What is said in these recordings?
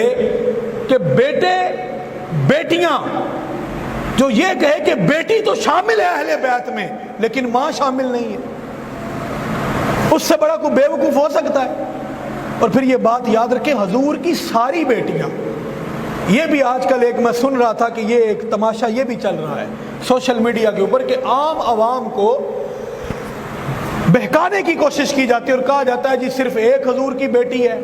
کہے کہ بیٹے بیٹیاں، جو یہ کہے کہ بیٹی تو شامل ہے اہل بیت میں لیکن ماں شامل نہیں ہے، اس سے بڑا کوئی بے وقوف ہو سکتا ہے؟ اور پھر یہ بات یاد رکھیں، حضور کی ساری بیٹیاں، یہ بھی آج کل ایک میں سن رہا تھا کہ یہ ایک تماشا یہ بھی چل رہا ہے سوشل میڈیا کے اوپر کہ عام عوام کو بہکانے کی کوشش کی جاتی ہے اور کہا جاتا ہے جی صرف ایک حضور کی بیٹی ہے،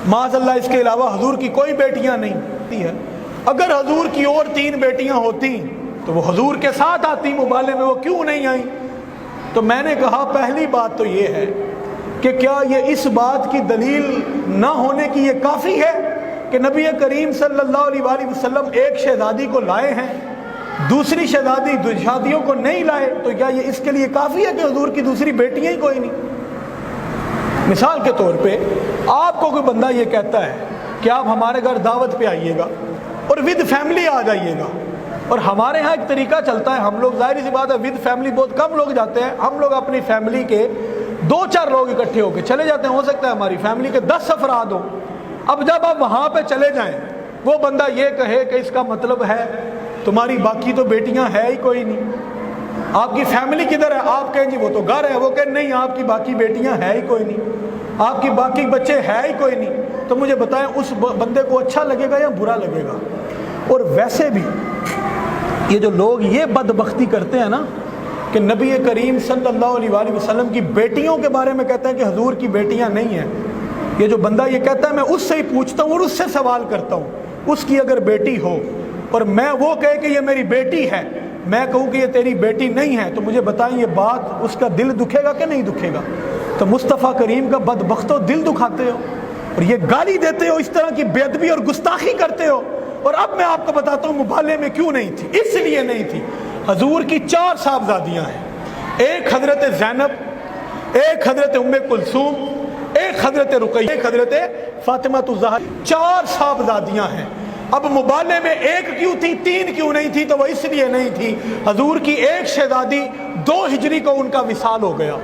معاذ اللہ اس کے علاوہ حضور کی کوئی بیٹیاں نہیں ہے۔ اگر حضور کی اور 3 بیٹیاں ہوتی تو وہ حضور کے ساتھ آتی مبالے میں، وہ کیوں نہیں آئیں؟ تو میں نے کہا پہلی بات تو یہ ہے کہ کیا یہ اس بات کی دلیل نہ ہونے کی یہ کافی ہے کہ نبی کریم صلی اللہ علیہ وآلہ وسلم ایک شہزادی کو لائے ہیں، دوسری شہزادیوں کو نہیں لائے؟ تو کیا یہ اس کے لیے کافی ہے کہ حضور کی دوسری بیٹیاں ہی کوئی نہیں؟ مثال کے طور پہ آپ کو کوئی بندہ یہ کہتا ہے کہ آپ ہمارے گھر دعوت پہ آئیے گا اور ود فیملی آ جائیے گا، اور ہمارے ہاں ایک طریقہ چلتا ہے، ہم لوگ ظاہر سی بات ہے ود فیملی بہت کم لوگ جاتے ہیں، ہم لوگ اپنی فیملی کے 2-4 لوگ اکٹھے ہو کے چلے جاتے ہیں، ہو سکتا ہے ہماری فیملی کے 10 افراد ہو۔ اب جب آپ وہاں پہ چلے جائیں، وہ بندہ یہ کہے کہ اس کا مطلب ہے تمہاری باقی تو بیٹیاں ہے ہی کوئی نہیں، آپ کی فیملی کدھر ہے؟ آپ کہیں جی وہ تو گھر ہے، وہ کہیں نہیں آپ کی باقی بیٹیاں ہے ہی کوئی نہیں، آپ کی باقی بچے ہے ہی کوئی نہیں، تو مجھے بتائیں اس بندے کو اچھا لگے گا یا برا لگے گا؟ اور ویسے بھی یہ جو لوگ یہ بدبختی کرتے ہیں نا کہ نبی کریم صلی اللہ علیہ وآلہ وسلم کی بیٹیوں کے بارے میں کہتے ہیں کہ حضور کی بیٹیاں نہیں ہیں، یہ جو بندہ یہ کہتا ہے میں اس سے ہی پوچھتا ہوں اور اس سے سوال کرتا ہوں، اس کی اگر بیٹی ہو اور میں وہ کہے کہ یہ میری بیٹی ہے، میں کہوں کہ یہ تیری بیٹی نہیں ہے، تو مجھے بتائیں یہ بات اس کا دل دکھے گا کہ نہیں دکھے گا؟ تو مصطفیٰ کریم کا بدبختو دل دکھاتے ہو اور یہ گالی دیتے ہو، اس طرح کی بے ادبی اور گستاخی کرتے ہو۔ اور اب میں آپ کو بتاتا ہوں مبالے میں کیوں نہیں تھی، اس لیے نہیں تھی، حضور کی 4 صاحبزادیاں ہیں، ایک حضرت زینب، ایک حضرت ام کلثوم، ایک حضرت رقیہ، ایک حضرت فاطمہ الزہرا، 4 صاحبزادیاں ہیں۔ اب مبالے میں ایک کیوں تھی 3 کیوں نہیں تھی؟ تو وہ اس لیے نہیں تھی، حضور کی ایک شہزادی 2 ہجری کو ان کا وصال ہو گیا،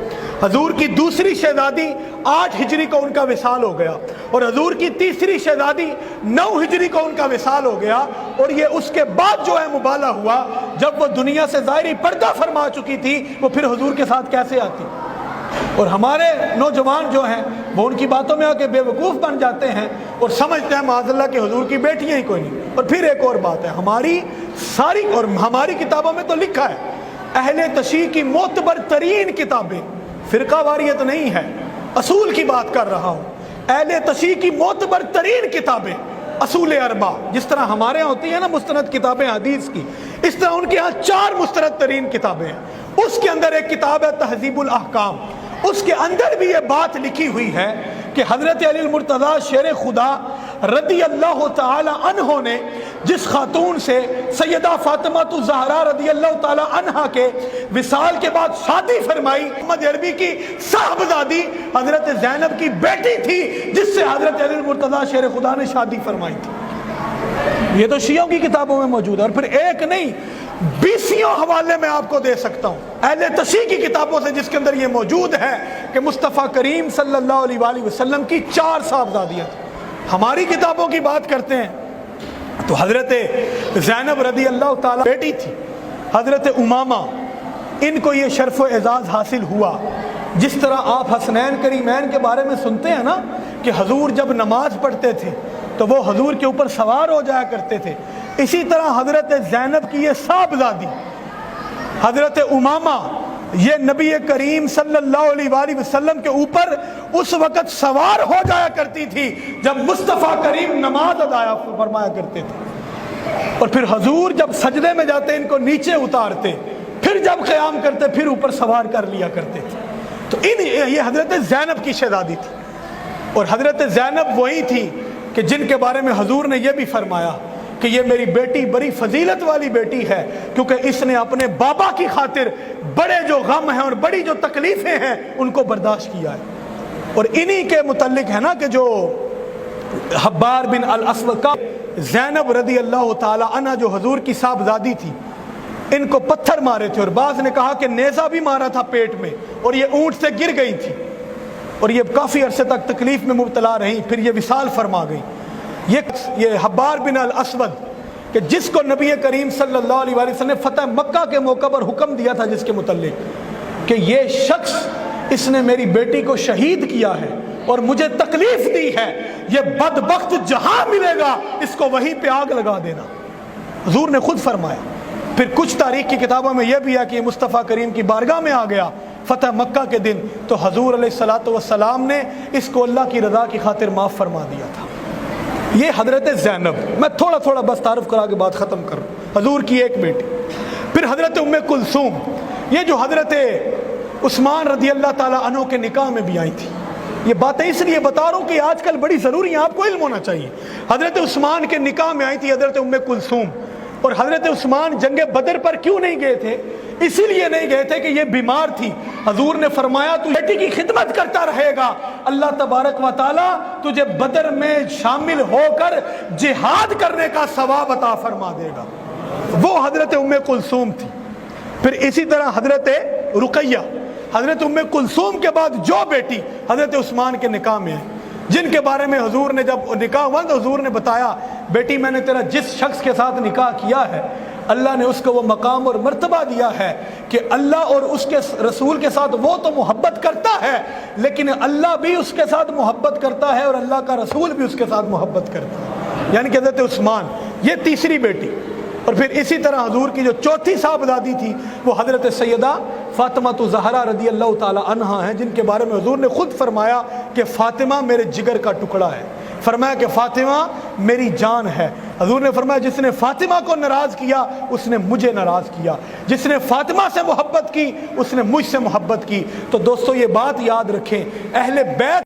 حضور کی دوسری شہزادی 8 ہجری کو ان کا وصال ہو گیا، اور حضور کی تیسری شہزادی 9 ہجری کو ان کا وصال ہو گیا، اور یہ اس کے بعد جو ہے مبالہ ہوا جب وہ دنیا سے ظاہری پردہ فرما چکی تھی، وہ پھر حضور کے ساتھ کیسے آتی؟ اور ہمارے نوجوان جو ہیں وہ ان کی باتوں میں آ کے بے وقوف بن جاتے ہیں اور سمجھتے ہیں معاذ اللہ کہ حضور کی بیٹیاں ہی کوئی نہیں۔ اور پھر ایک اور بات ہے، ہماری کتابوں میں تو لکھا ہے اہل تشیع کی معتبر ترین کتابیں، فرقہ واریت نہیں ہے، اصول کی بات کر رہا ہوں، اہل تشیع کی معتبر ترین کتابیں اصول 4، جس طرح ہمارے یہاں ہوتی ہیں نا مستند کتابیں حدیث کی، اس طرح ان کے ہاں 4 مستند ترین کتابیں ہیں۔ اس کے اندر ایک کتاب ہے تہذیب الاحکام، اس کے اندر بھی یہ بات لکھی ہوئی ہے کہ حضرت علی المرتضیٰ شیر خدا رضی اللہ تعالی عنہ نے جس خاتون سے سیدہ فاطمہ الزہرا رضی اللہ تعالی عنہ کے وصال کے بعد شادی فرمائی، محمد عربی کی صاحبزادی حضرت زینب کی بیٹی تھی جس سے حضرت علی المرتضیٰ شیر خدا نے شادی فرمائی تھی۔ یہ تو شیعوں کی کتابوں میں موجود ہے، اور پھر ایک نہیں 20 حوالے میں آپ کو دے سکتا ہوں اہل تشیع کی کتابوں سے جس کے اندر یہ موجود ہے کہ مصطفیٰ کریم صلی اللہ علیہ وآلہ وسلم کی 4 صاحبزادیاں تھیں۔ ہماری کتابوں کی بات کرتے ہیں تو حضرت زینب رضی اللہ تعالیٰ بیٹی تھی، حضرت امامہ، ان کو یہ شرف و اعزاز حاصل ہوا۔ جس طرح آپ حسنین کریمین کے بارے میں سنتے ہیں نا کہ حضور جب نماز پڑھتے تھے تو وہ حضور کے اوپر سوار ہو جایا کرتے تھے، اسی طرح حضرت زینب کی یہ صاحبزادی حضرت امامہ یہ نبی کریم صلی اللہ علیہ وآلہ وسلم کے اوپر اس وقت سوار ہو جایا کرتی تھی جب مصطفیٰ کریم نماز ادا فرمایا کرتے تھے، اور پھر حضور جب سجدے میں جاتے ان کو نیچے اتارتے، پھر جب قیام کرتے پھر اوپر سوار کر لیا کرتے تھے۔ تو یہ حضرت زینب کی شہزادی تھی، اور حضرت زینب وہی تھی کہ جن کے بارے میں حضور نے یہ بھی فرمایا کہ یہ میری بیٹی بڑی فضیلت والی بیٹی ہے کیونکہ اس نے اپنے بابا کی خاطر بڑے جو غم ہیں اور بڑی جو تکلیفیں ہیں ان کو برداشت کیا ہے۔ اور انہی کے متعلق ہے نا کہ جو حبار بن الاسود کا زینب رضی اللہ تعالی عنہ جو حضور کی صاحبزادی تھی، ان کو پتھر مارے تھے، اور بعض نے کہا کہ نیزہ بھی مارا تھا پیٹ میں، اور یہ اونٹ سے گر گئی تھی اور یہ کافی عرصے تک تکلیف میں مبتلا رہی، پھر یہ وصال فرما گئی۔ یہ حبار بن الاسود کہ جس کو نبی کریم صلی اللہ علیہ وسلم نے فتح مکہ کے موقع پر حکم دیا تھا جس کے متعلق کہ یہ شخص اس نے میری بیٹی کو شہید کیا ہے اور مجھے تکلیف دی ہے، یہ بدبخت جہاں ملے گا اس کو وہیں پہ آگ لگا دینا، حضور نے خود فرمایا۔ پھر کچھ تاریخ کی کتابوں میں یہ بھی ہے کہ یہ مصطفیٰ کریم کی بارگاہ میں آ گیا فتح مکہ کے دن، تو حضور علیہ الصلوۃ والسلام نے اس کو اللہ کی رضا کی خاطر معاف فرما دیا تھا۔ یہ حضرت زینب، میں تھوڑا تھوڑا بس تعارف کرا کے بات ختم کر رہا ہوں، حضور کی ایک بیٹی۔ پھر حضرت ام کلثوم، یہ جو حضرت عثمان رضی اللہ تعالیٰ عنہ کے نکاح میں بھی آئی تھی۔ یہ باتیں اس لیے بتا رہا ہوں کہ آج کل بڑی ضروری ہیں، آپ کو علم ہونا چاہیے۔ حضرت عثمان کے نکاح میں آئی تھی حضرت ام کلثوم، اور حضرت عثمان جنگ بدر پر کیوں نہیں گئے تھے؟ اسی لیے نہیں گئے تھے کہ یہ بیمار تھی۔ حضور نے فرمایا تو بیٹی کی خدمت کرتا رہے گا، اللہ تبارک و تعالیٰ تجھے بدر میں شامل ہو کر جہاد کرنے کا ثواب عطا فرما دے گا۔ وہ حضرت ام کلثوم تھی۔ پھر اسی طرح حضرت رقیہ، حضرت ام کلثوم کے بعد جو بیٹی حضرت عثمان کے نکاح میں ہے، جن کے بارے میں حضور نے جب نکاح ہوا تو حضور نے بتایا بیٹی میں نے تیرا جس شخص کے ساتھ نکاح کیا ہے اللہ نے اس کو وہ مقام اور مرتبہ دیا ہے کہ اللہ اور اس کے رسول کے ساتھ وہ تو محبت کرتا ہے لیکن اللہ بھی اس کے ساتھ محبت کرتا ہے اور اللہ کا رسول بھی اس کے ساتھ محبت کرتا ہے، یعنی کہ حضرت عثمان یہ تیسری بیٹی۔ اور پھر اسی طرح حضور کی جو چوتھی صاحبزادی تھی وہ حضرت سیدہ فاطمہ زہرا رضی اللہ تعالی عنہا ہیں، جن کے بارے میں حضور نے خود فرمایا کہ فاطمہ میرے جگر کا ٹکڑا ہے، فرمایا کہ فاطمہ میری جان ہے۔ حضور نے فرمایا جس نے فاطمہ کو ناراض کیا اس نے مجھے ناراض کیا، جس نے فاطمہ سے محبت کی اس نے مجھ سے محبت کی۔ تو دوستو یہ بات یاد رکھیں، اہل بیت